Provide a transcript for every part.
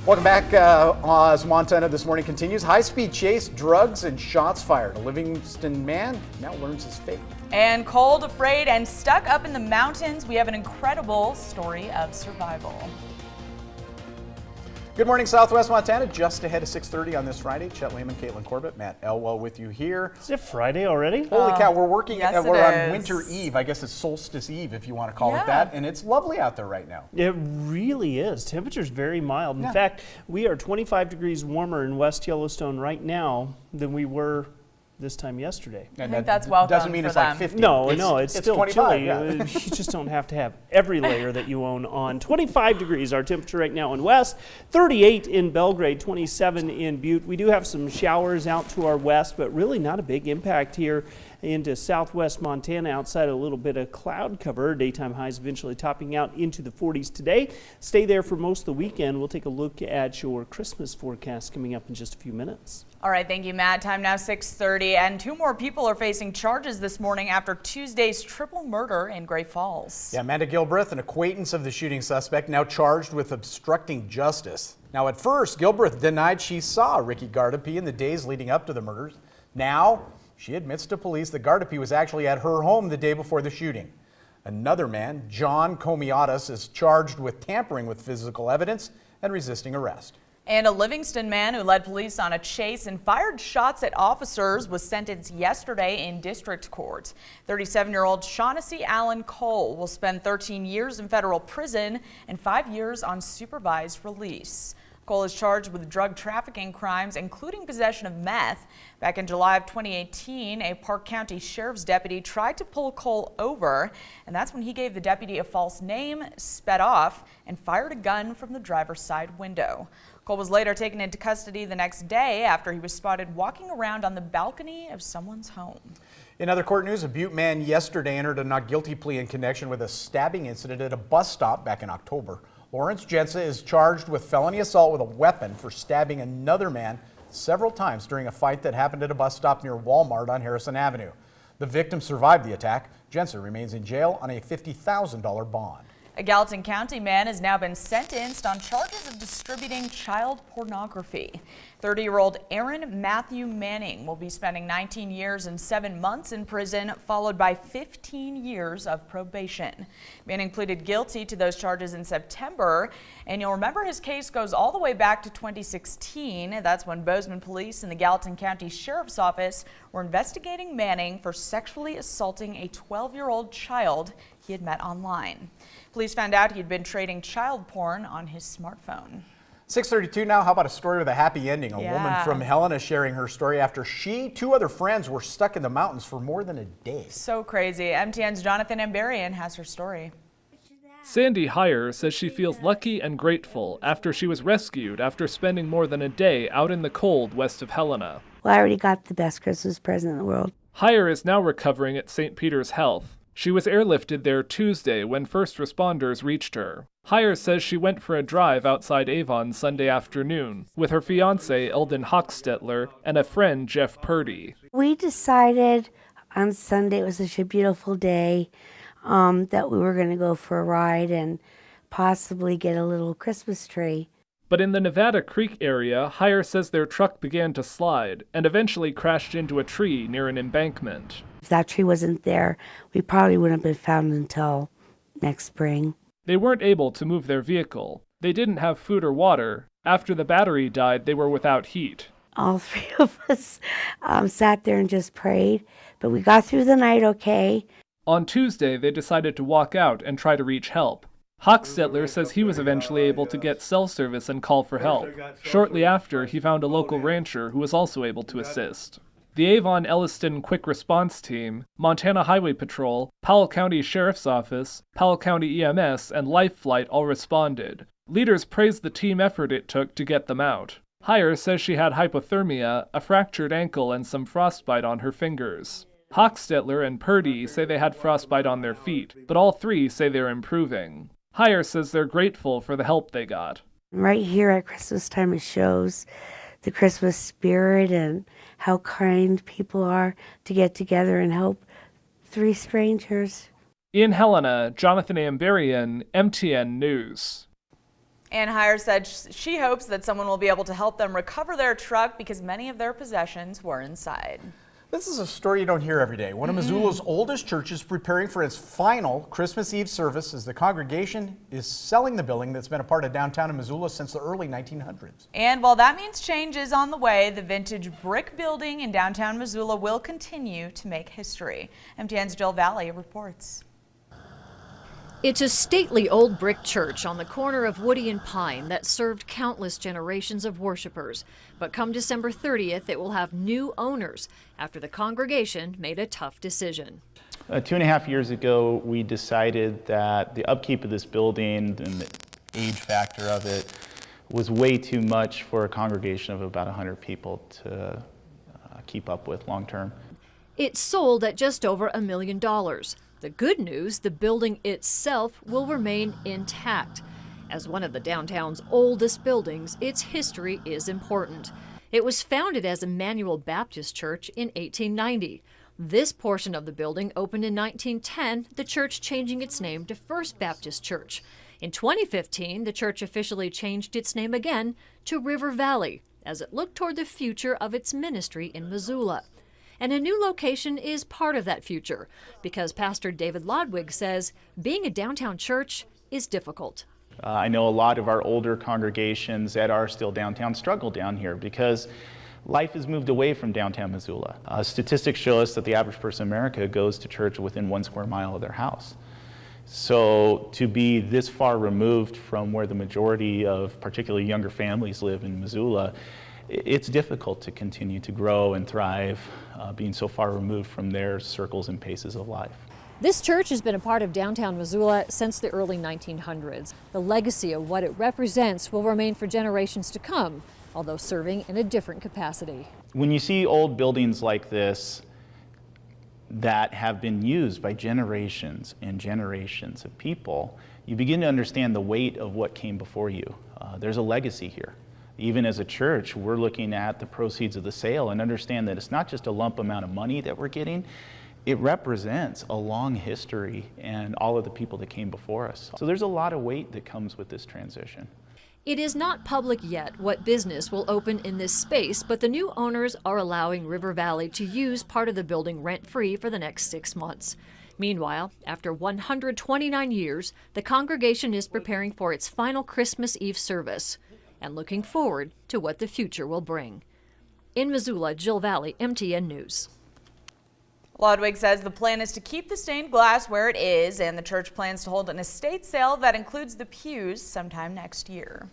Welcome back as Montana this morning continues. High-speed chase, drugs, and shots fired. A Livingston man now learns his fate. And cold, afraid, and stuck up in the mountains, we have an incredible story of survival. Good morning, Southwest Montana. Just ahead of 6:30 on this Friday. Chet Lehman, Caitlin Corbett, Matt Elwell with you here. Is it Friday already? Holy cow, we're working. Yes, we're it on is. Winter Eve. I guess it's Solstice Eve, if you want to call it that. And it's lovely out there right now. It really is. Temperature's very mild. In fact, we are 25 degrees warmer in West Yellowstone right now than we were this time yesterday. And I think that's welcome doesn't mean for it's them. like 50. No, it's still 25, chilly. yeah. You just don't have to have every layer that you own on. 25 degrees our temperature right now in West, 38 in Belgrade, 27 in Butte. We do have some showers out to our west, but really not a big impact here into southwest Montana outside a little bit of cloud cover. Daytime highs eventually topping out into the 40s today. Stay there for most of the weekend. We'll take a look at your Christmas forecast coming up in just a few minutes. All right, thank you, Matt. Time now 6:30, and 2 more people are facing charges this morning after Tuesday's triple murder in Great Falls. Yeah, Amanda Gilbreth, an acquaintance of the shooting suspect, now charged with obstructing justice. Now, at first, Gilbreth denied she saw Ricky Gardapi in the days leading up to the murders. Now, she admits to police that Gardapi was actually at her home the day before the shooting. Another man, John Comiatas, is charged with tampering with physical evidence and resisting arrest. And a Livingston man who led police on a chase and fired shots at officers was sentenced yesterday in district court. 37-year-old Shaughnessy Allen Cole will spend 13 years in federal prison and 5 years on supervised release. Cole is charged with drug trafficking crimes, including possession of meth. Back in July of 2018, a Park County Sheriff's deputy tried to pull Cole over, and that's when he gave the deputy a false name, sped off, and fired a gun from the driver's side window. Cole was later taken into custody the next day after he was spotted walking around on the balcony of someone's home. In other court news, a Butte man yesterday entered a not guilty plea in connection with a stabbing incident at a bus stop back in October. Lawrence Jensa is charged with felony assault with a weapon for stabbing another man several times during a fight that happened at a bus stop near Walmart on Harrison Avenue. The victim survived the attack. Jensa remains in jail on a $50,000 bond. A Gallatin County man has now been sentenced on charges of distributing child pornography. 30-year-old Aaron Matthew Manning will be spending 19 years and 7 months in prison, followed by 15 years of probation. Manning pleaded guilty to those charges in September, and you'll remember his case goes all the way back to 2016. That's when Bozeman Police and the Gallatin County Sheriff's Office were investigating Manning for sexually assaulting a 12-year-old child he had met online. Police found out he'd been trading child porn on his smartphone. 6:32 now. How about a story with a happy ending? A woman from Helena sharing her story after 2 other friends were stuck in the mountains for more than a day. So crazy. MTN's Jonathan Ambarian has her story. Sandy Heyer says she feels lucky and grateful after she was rescued after spending more than a day out in the cold west of Helena. Well, I already got the best Christmas present in the world. Heyer is now recovering at St. Peter's Health. She was airlifted there Tuesday when first responders reached her. Heyer says she went for a drive outside Avon Sunday afternoon with her fiancé Eldon Hochstetler and a friend Jeff Purdy. We decided on Sunday, it was such a beautiful day, that we were going to go for a ride and possibly get a little Christmas tree. But in the Nevada Creek area, Heyer says their truck began to slide and eventually crashed into a tree near an embankment. If that tree wasn't there, we probably wouldn't have been found until next spring. They weren't able to move their vehicle. They didn't have food or water. After the battery died, they were without heat. All 3 of us sat there and just prayed, but we got through the night okay. On Tuesday, they decided to walk out and try to reach help. Hochstetler says he was eventually able to get cell service and call for help. Shortly after, he found a local rancher who was also able to assist. The Avon Elliston Quick Response Team, Montana Highway Patrol, Powell County Sheriff's Office, Powell County EMS, and Life Flight all responded. Leaders praised the team effort it took to get them out. Heyer says she had hypothermia, a fractured ankle, and some frostbite on her fingers. Hochstetler and Purdy say they had frostbite on their feet, but all 3 say they're improving. Heyer says they're grateful for the help they got. Right here at Christmas time, it shows the Christmas spirit and how kind people are to get together and help 3 strangers. In Helena, Jonathan Ambarian, MTN News. Ann Heyer said she hopes that someone will be able to help them recover their truck because many of their possessions were inside. This is a story you don't hear every day. One of Missoula's oldest churches preparing for its final Christmas Eve service as the congregation is selling the building that's been a part of downtown Missoula since the early 1900s. And while that means change is on the way, the vintage brick building in downtown Missoula will continue to make history. MTN's Jill Valley reports. It's a stately old brick church on the corner of Woody and Pine that served countless generations of worshipers. But come December 30th, it will have new owners after the congregation made a tough decision. 2.5 years ago, we decided that the upkeep of this building and the age factor of it was way too much for a congregation of about 100 people to keep up with long term. It sold at just over $1 million. The good news, the building itself will remain intact. As one of the downtown's oldest buildings, its history is important. It was founded as Emmanuel Baptist Church in 1890. This portion of the building opened in 1910, the church changing its name to First Baptist Church. In 2015, the church officially changed its name again to River Valley as it looked toward the future of its ministry in Missoula. And a new location is part of that future because Pastor David Lodwig says being a downtown church is difficult. I know a lot of our older congregations that are still downtown struggle down here because life has moved away from downtown Missoula. Statistics show us that the average person in America goes to church within 1 square mile of their house. So to be this far removed from where the majority of particularly younger families live in Missoula, it's difficult to continue to grow and thrive, being so far removed from their circles and paces of life. This church has been a part of downtown Missoula since the early 1900s. The legacy of what it represents will remain for generations to come, although serving in a different capacity. When you see old buildings like this that have been used by generations and generations of people, you begin to understand the weight of what came before you. There's a legacy here. Even as a church, we're looking at the proceeds of the sale and understand that it's not just a lump amount of money that we're getting, it represents a long history and all of the people that came before us. So there's a lot of weight that comes with this transition. It is not public yet what business will open in this space, but the new owners are allowing River Valley to use part of the building rent-free for the next 6 months. Meanwhile, after 129 years, the congregation is preparing for its final Christmas Eve service and looking forward to what the future will bring. In Missoula, Jill Valley, MTN News. Lodwig says the plan is to keep the stained glass where it is, and the church plans to hold an estate sale that includes the pews sometime next year.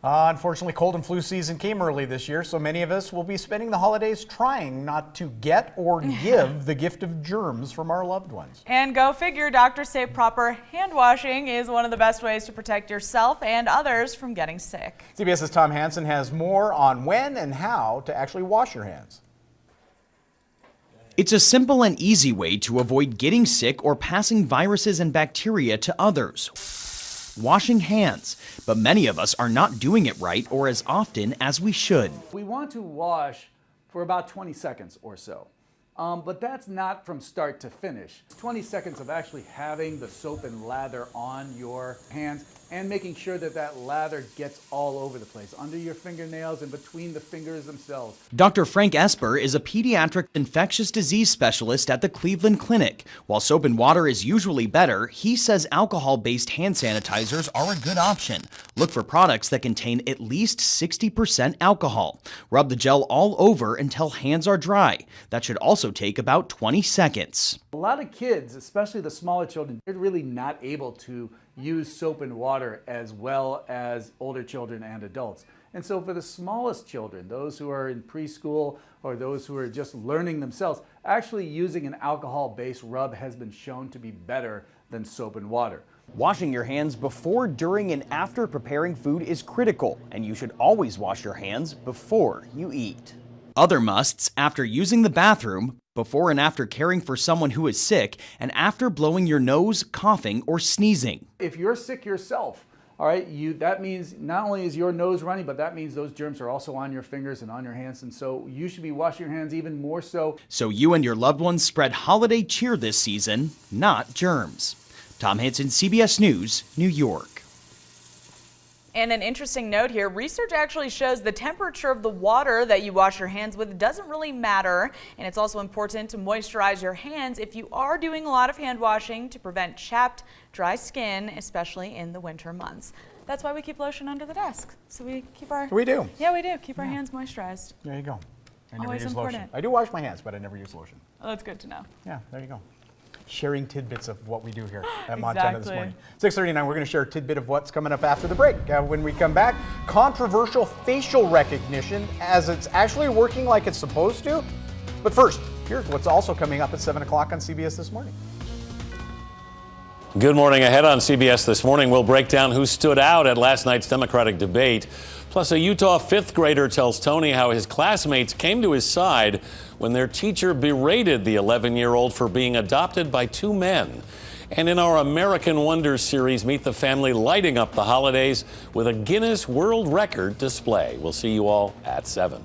Unfortunately, cold and flu season came early this year, so many of us will be spending the holidays trying not to get or give the gift of germs from our loved ones. And go figure, doctors say proper hand washing is one of the best ways to protect yourself and others from getting sick. CBS's Tom Hansen has more on when and how to actually wash your hands. It's a simple and easy way to avoid getting sick or passing viruses and bacteria to others. Washing hands, but many of us are not doing it right or as often as we should. We want to wash for about 20 seconds or so, but that's not from start to finish. 20 seconds of actually having the soap and lather on your hands and making sure that that lather gets all over the place, under your fingernails and between the fingers themselves. Dr. Frank Esper is a pediatric infectious disease specialist at the Cleveland Clinic. While soap and water is usually better, he says alcohol-based hand sanitizers are a good option. Look for products that contain at least 60% alcohol. Rub the gel all over until hands are dry. That should also take about 20 seconds. A lot of kids, especially the smaller children, they're really not able to use soap and water as well as older children and adults. And so for the smallest children, those who are in preschool or those who are just learning themselves, actually using an alcohol-based rub has been shown to be better than soap and water. Washing your hands before, during, and after preparing food is critical, and you should always wash your hands before you eat. Other musts after using the bathroom, before and after caring for someone who is sick, and after blowing your nose, coughing, or sneezing. If you're sick yourself, all right, that means not only is your nose running, but that means those germs are also on your fingers and on your hands, and so you should be washing your hands even more so. So you and your loved ones spread holiday cheer this season, not germs. Tom Hansen, CBS News, New York. And an interesting note here, research actually shows the temperature of the water that you wash your hands with doesn't really matter. And it's also important to moisturize your hands if you are doing a lot of hand washing to prevent chapped, dry skin, especially in the winter months. That's why we keep lotion under the desk. So we keep our... We do. Yeah, we do. Keep our hands moisturized. There you go. I never Always use important. lotion. I do wash my hands, but I never use lotion. Oh, that's good to know. Yeah, there you go. Sharing tidbits of what we do here at Montana this morning. 6:39, we're going to share a tidbit of what's coming up after the break. When we come back, controversial facial recognition as it's actually working like it's supposed to. But first, here's what's also coming up at 7 o'clock on CBS This Morning. Good morning. Ahead on CBS This Morning, we'll break down who stood out at last night's Democratic debate. Plus, a Utah fifth grader tells Tony how his classmates came to his side when their teacher berated the 11-year-old for being adopted by two men. And in our American Wonders series, meet the family lighting up the holidays with a Guinness World Record display. We'll see you all at 7.